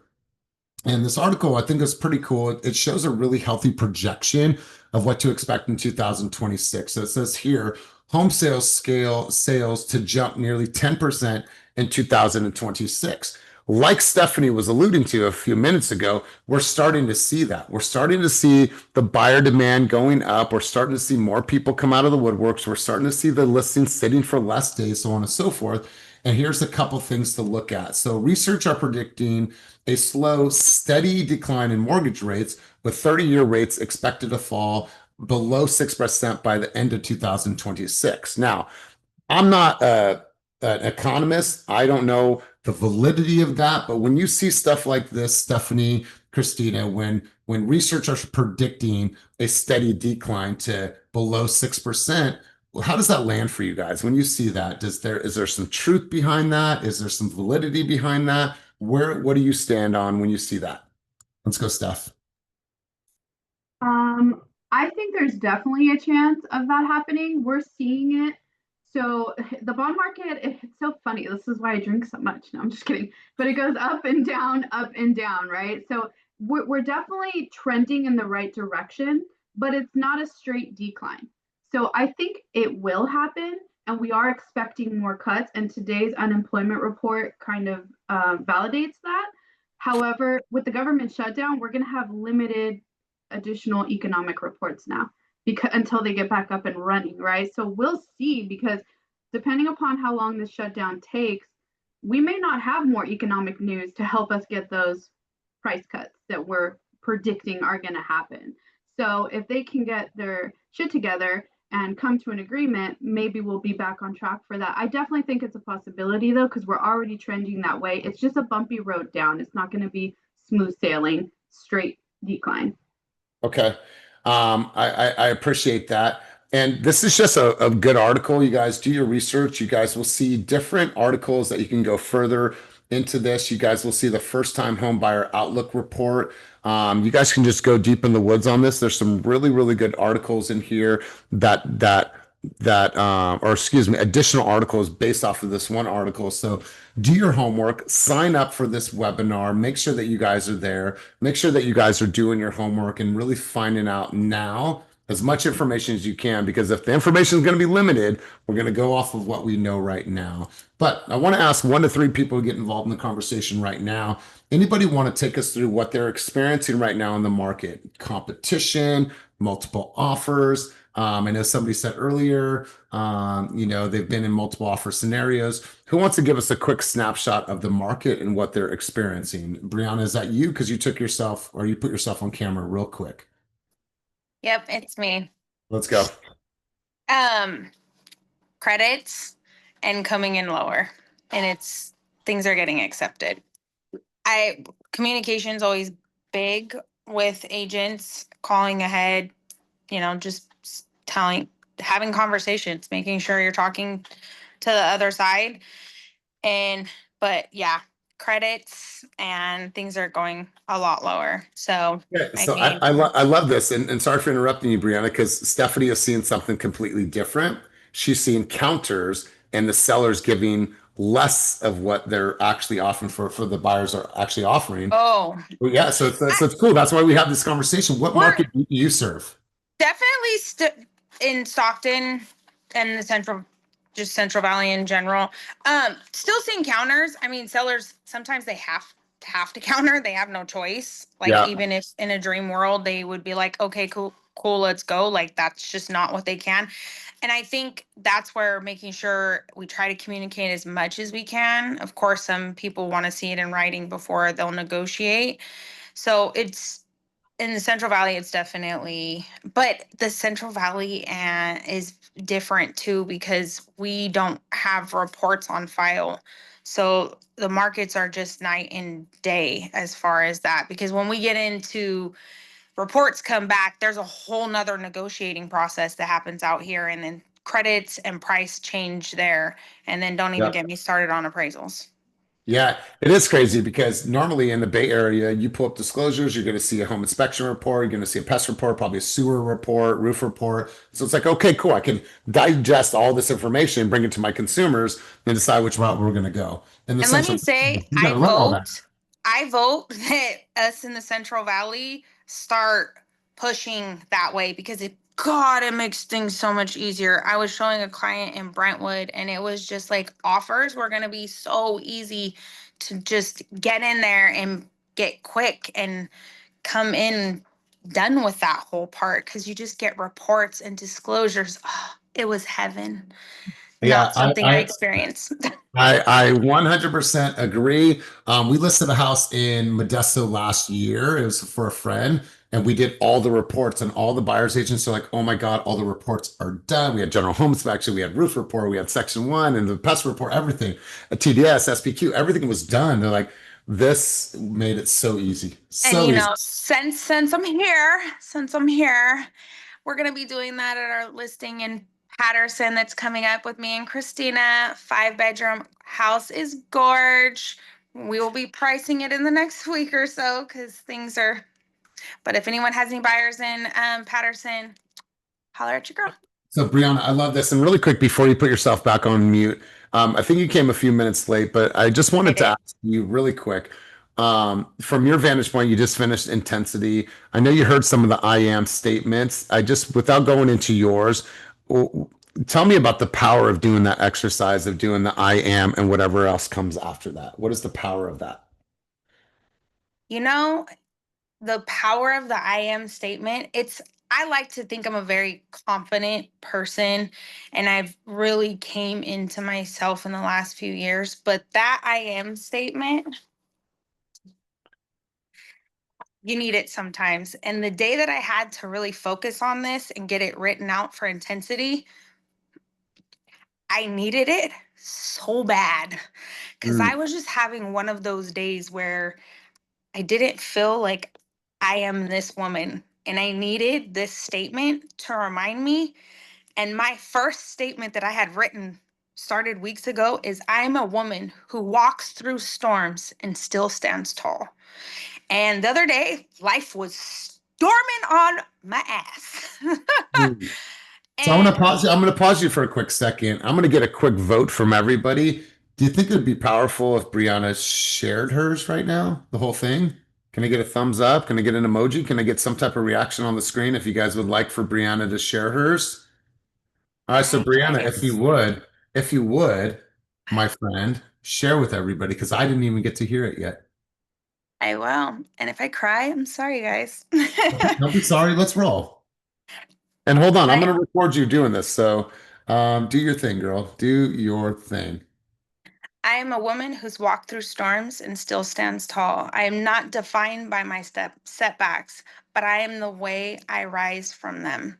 and this article I think is pretty cool. It shows a really healthy projection of what to expect in 2026. So it says here, home sales to jump nearly 10% in 2026. Like Stephanie was alluding to a few minutes ago, we're starting to see that. We're starting to see the buyer demand going up. We're starting to see more people come out of the woodworks. We're starting to see the listings sitting for less days, so on and so forth. And here's a couple things to look at. So research are predicting a slow, steady decline in mortgage rates, with 30-year rates expected to fall below 6% by the end of 2026. Now, I'm not an economist. I don't know the validity of that, but when you see stuff like this, Stephanie, Christina, when researchers are predicting a steady decline to below 6%, how does that land for you guys when you see that? Is there some truth behind that? Is there some validity behind that? What do you stand on when you see that? Let's go, Steph. I think there's definitely a chance of that happening. We're seeing it. So the bond market, it's so funny. This is why I drink so much. No, I'm just kidding. But it goes up and down, right? So we're definitely trending in the right direction, but it's not a straight decline. So I think it will happen, and we are expecting more cuts. And today's unemployment report kind of validates that. However, with the government shutdown, we're going to have limited additional economic reports now because until they get back up and running, right? So we'll see because depending upon how long this shutdown takes, we may not have more economic news to help us get those price cuts that we're predicting are going to happen. So if they can get their shit together and come to an agreement, maybe we'll be back on track for that. I definitely think it's a possibility though, because we're already trending that way. It's just a bumpy road down. It's not going to be smooth sailing, straight decline. Okay. I appreciate that. And this is just a good article. You guys do your research. You guys will see different articles that you can go further into this. You guys will see the first time home buyer outlook report. You guys can just go deep in the woods on this. There's some really, really good articles in here or excuse me, additional articles based off of this one article. So do your homework, sign up for this webinar, make sure that you guys are there, make sure that you guys are doing your homework and really finding out now as much information as you can, because if the information is going to be limited, we're going to go off of what we know right now. But I want to ask 1 to 3 people to get involved in the conversation right now. Anybody want to take us through what they're experiencing right now in the market? Competition, multiple offers. I know somebody said earlier, they've been in multiple offer scenarios. Who wants to give us a quick snapshot of the market and what they're experiencing? Brianna, is that you? Because you put yourself on camera real quick. Yep, it's me. Let's go. Credits and coming in lower, and things are getting accepted. Communication's always big with agents, calling ahead, just having conversations, making sure you're talking to the other side. But yeah, credits and things are going a lot lower. So yeah, I love this, and sorry for interrupting you, Brianna, because Stephanie is seeing something completely different. She's seeing counters and the sellers giving less of what they're actually offering for the buyers are actually offering. Oh, well, yeah, so it's cool. That's why we have this conversation. What market do you serve? Definitely in Stockton and the Central Valley in general. Still seeing counters. I mean, sellers sometimes they have to counter. They have no choice. Even if in a dream world they would be like, okay, cool, let's go. Like that's just not what they can. And I think that's where making sure we try to communicate as much as we can. Of course, some people want to see it in writing before they'll negotiate. So it's in the Central Valley, it's definitely, but the Central Valley is different too because we don't have reports on file. So the markets are just night and day as far as that. Because when we get into reports come back, there's a whole nother negotiating process that happens out here, and then credits and price change there. And then don't even get me started on appraisals. Yeah, it is crazy because normally in the Bay Area, you pull up disclosures, you're going to see a home inspection report, you're going to see a pest report, probably a sewer report, roof report. So it's like, okay, cool. I can digest all this information, bring it to my consumers, and decide which route we're going to go. And let me say, I vote that us in the Central Valley start pushing that way because it makes things so much easier. I was showing a client in Brentwood and it was just like offers were going to be so easy to just get in there and get quick and come in done with that whole part because you just get reports and disclosures. Oh, it was heaven. Not something I experienced. I 100% agree. We listed a house in Modesto last year. It was for a friend, and we did all the reports, and all the buyer's agents are like, oh my God, all the reports are done. We had general home inspection, we had roof report, we had section 1 and the pest report, everything, a TDS, SPQ, everything was done. They're like, this made it so easy. So easy. Since I'm here, we're going to be doing that at our listing in Patterson that's coming up with me and Christina. 5-bedroom house is gorge. We will be pricing it in the next week or so because things are. But if anyone has any buyers in Patterson, holler at your girl. So, Brianna, I love this. And really quick, before you put yourself back on mute, I think you came a few minutes late, but I just wanted to ask you really quick. From your vantage point, you just finished intensity. I know you heard some of the I am statements. I just, without going into yours, tell me about the power of doing that exercise, of doing the I am and whatever else comes after that. What is the power of that? You know, the power of the I am statement, I like to think I'm a very confident person and I've really came into myself in the last few years, but that I am statement, you need it sometimes. And the day that I had to really focus on this and get it written out for intensity, I needed it so bad because I was just having one of those days where I didn't feel like I am this woman. And I needed this statement to remind me. And my first statement that I had written started weeks ago is I'm a woman who walks through storms and still stands tall. And the other day, life was storming on my ass. So I'm gonna pause you. I'm gonna pause you for a quick second. I'm gonna get a quick vote from everybody. Do you think it'd be powerful if Brianna shared hers right now, the whole thing? Can I get a thumbs up? Can I get an emoji? Can I get some type of reaction on the screen if you guys would like for Brianna to share hers? All right, so Brianna, if you would, my friend, share with everybody because I didn't even get to hear it yet. I will. And if I cry, I'm sorry, guys. Don't be sorry. Let's roll. And hold on, I'm gonna record you doing this. So do your thing, girl. Do your thing. I am a woman who's walked through storms and still stands tall. I am not defined by my setbacks, but I am the way I rise from them.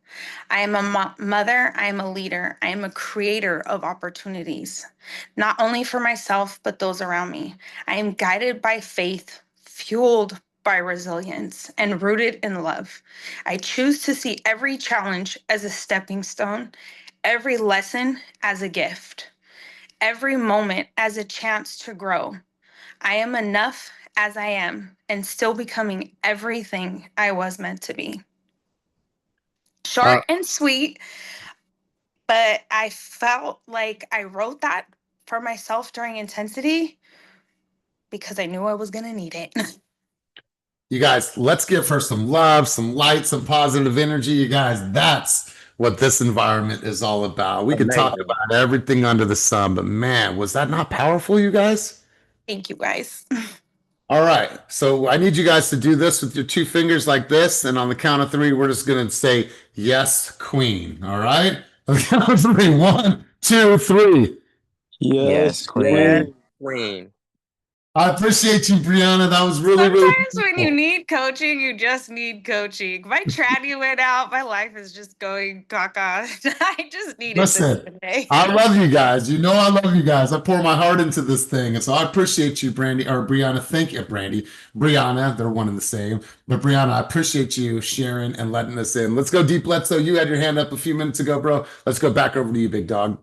I am a mother, I am a leader, I am a creator of opportunities, not only for myself, but those around me. I am guided by faith, fueled by resilience, and rooted in love. I choose to see every challenge as a stepping stone, every lesson as a gift, every moment as a chance to grow. I am enough as I am and still becoming everything I was meant to be. Short and sweet, but I felt like I wrote that for myself during intensity because I knew I was going to need it. You guys, let's give her some love, some light, some positive energy. You guys, that's what this environment is all about. We could talk about everything under the sun, but man, was that not powerful, you guys? Thank you, guys. All right. So I need you guys to do this with your two fingers like this. And on the count of three, we're just going to say, yes, queen. All right. On the count of three. 1, 2, 3. Yes, Yeah, queen. queen. I appreciate you, Brianna. That was really, really Sometimes when you need coaching, you just need coaching. My tranny went out. My life is just going caca. I just needed this today. I love you guys. You know I love you guys. I pour my heart into this thing. And so I appreciate you, Brandy, or Brianna. Thank you, Brandy. Brianna, they're one and the same. But Brianna, I appreciate you sharing and letting us in. Let's go deep. So you had your hand up a few minutes ago, bro. Let's go back over to you, big dog.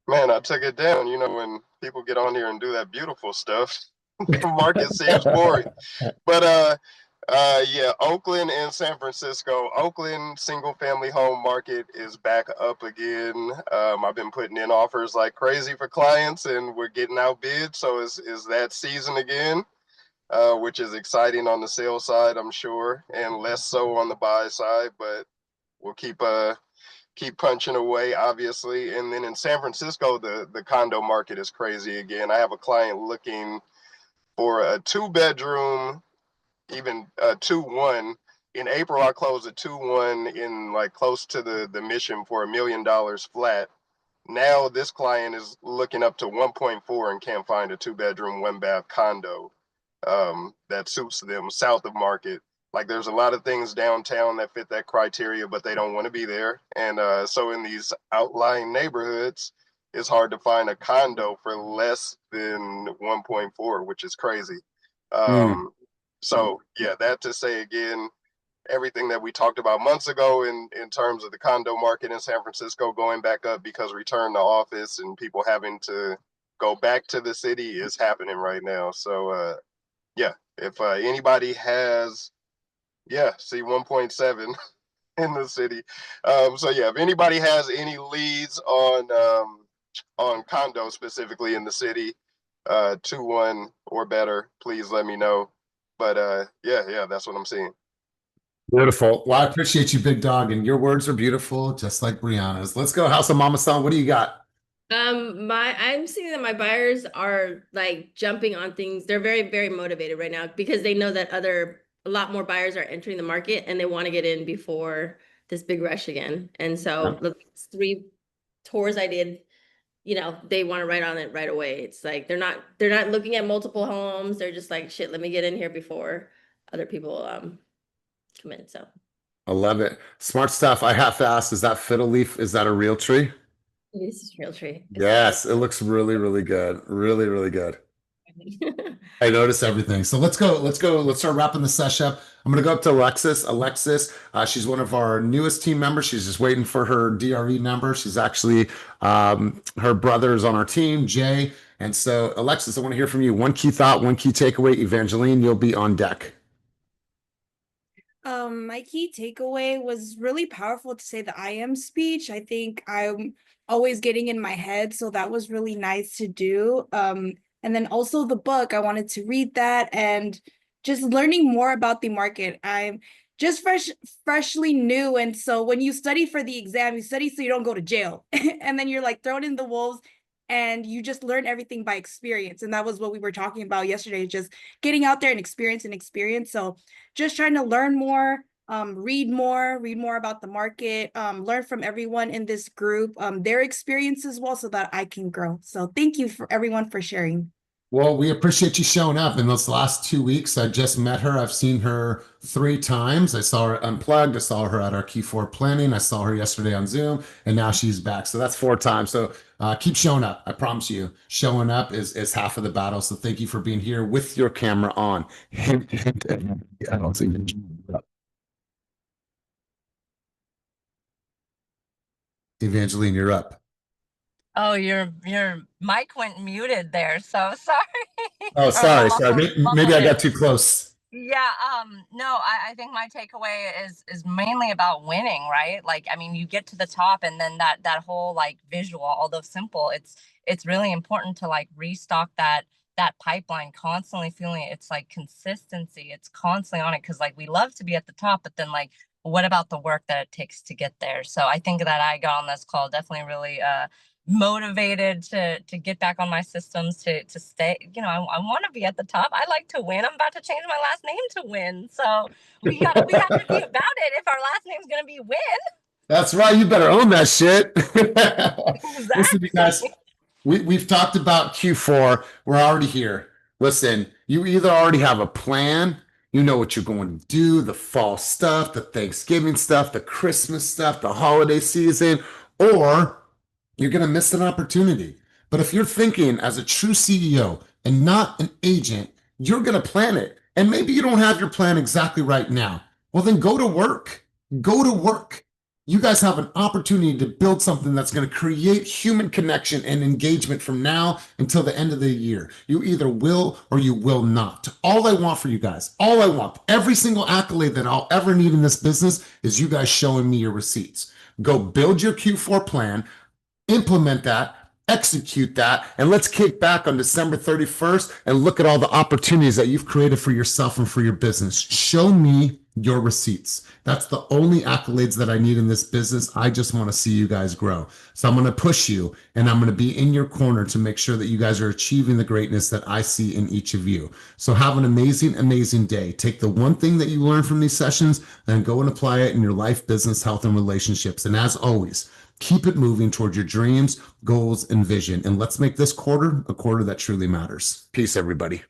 Man, I took it down. You know, when people get on here and do that beautiful stuff, the market seems boring. But yeah, Oakland and San Francisco. Oakland single family home market is back up again. I've been putting in offers like crazy for clients and we're getting outbid. So is that season again, which is exciting on the sales side, I'm sure, and less so on the buy side, but we'll keep punching away, obviously. And then in San Francisco, the condo market is crazy again. I have a client looking for a 2-bedroom, even a 2-1. In April, I closed a 2-1 in like close to the mission for $1 million flat. Now this client is looking up to 1.4 and can't find a 2-bedroom, 1-bath condo that suits them south of market. Like there's a lot of things downtown that fit that criteria, but they don't want to be there. And so in these outlying neighborhoods, it's hard to find a condo for less than 1.4, which is crazy. So yeah, that to say again, everything that we talked about months ago in terms of the condo market in San Francisco going back up because return to office and people having to go back to the city is happening right now. So yeah, if anybody has, yeah, see 1.7 in the city. So yeah, if anybody has any leads on condos specifically in the city, 2-1 or better, please let me know. But yeah, that's what I'm seeing. Beautiful. Well, I appreciate you, big dog, and your words are beautiful, just like Brianna's. Let's go, House of Mama San. What do you got? I'm seeing that my buyers are like jumping on things. They're very, very motivated right now because they know that a lot more buyers are entering the market and they want to get in before this big rush again. And so the 3 tours I did, they want to write on it right away. It's like they're not looking at multiple homes. They're just like, shit, let me get in here before other people come in. So I love it. Smart stuff. I have to ask, is that fiddle leaf, is that a real tree? this is real tree. Yes, it looks really, really good. Really, really good. I noticed everything. So let's go. Let's start wrapping the session up. I'm going to go up to Alexis. Alexis, she's one of our newest team members. She's just waiting for her DRE number. She's actually, her brother is on our team, Jay. And so Alexis, I want to hear from you. One key thought, one key takeaway. Evangeline, you'll be on deck. My key takeaway was really powerful to say the I am speech. I think I'm always getting in my head, so that was really nice to do. And then also the book, I wanted to read that and just learning more about the market. I'm just freshly new, and so when you study for the exam, you study so you don't go to jail. And then you're like thrown in the wolves and you just learn everything by experience. And that was what we were talking about yesterday, just getting out there and experience. So just trying to learn more, read more about the market, learn from everyone in this group, their experience as well, so that I can grow. So thank you for everyone for sharing. Well, we appreciate you showing up. In those last 2 weeks, I just met her. I've seen her 3 times. I saw her unplugged. I saw her at our Q4 planning. I saw her yesterday on Zoom, and now she's back. So that's 4 times. So keep showing up. I promise you, showing up is half of the battle. So thank you for being here with your camera on. Hint, hint, I don't see you. Evangeline, you're up. Oh, your mic went muted there, so sorry. Oh, sorry. Maybe I got too close. Yeah, no, I think my takeaway is mainly about winning, right? Like, I mean, you get to the top and then that whole like visual, although simple, it's really important to like restock that pipeline, constantly feeling it. It's like consistency. It's constantly on it because like we love to be at the top, but then like what about the work that it takes to get there? So I think that I got on this call definitely really motivated to get back on my systems to stay. I want to be at the top. I like to win. I'm about to change my last name to Win. So we have to be about it if our last name's gonna be Win. That's right. You better own that shit. Exactly. Listen, you guys, we've talked about Q4. We're already here. Listen, you either already have a plan, you know what you're going to do, the fall stuff, the Thanksgiving stuff, the Christmas stuff, the holiday season, or you're going to miss an opportunity. But if you're thinking as a true CEO and not an agent, you're going to plan it. And maybe you don't have your plan exactly right now. Well, then go to work. Go to work. You guys have an opportunity to build something that's going to create human connection and engagement from now until the end of the year. You either will or you will not. All I want for you guys, all I want, every single accolade that I'll ever need in this business is you guys showing me your receipts. Go build your Q4 plan. Implement that, execute that, and let's kick back on December 31st and look at all the opportunities that you've created for yourself and for your business. Show me your receipts. That's the only accolades that I need in this business. I just want to see you guys grow. So I'm going to push you and I'm going to be in your corner to make sure that you guys are achieving the greatness that I see in each of you. So have an amazing, amazing day. Take the one thing that you learn from these sessions and go and apply it in your life, business, health, and relationships. And as always, keep it moving toward your dreams, goals, and vision. And let's make this quarter a quarter that truly matters. Peace, everybody.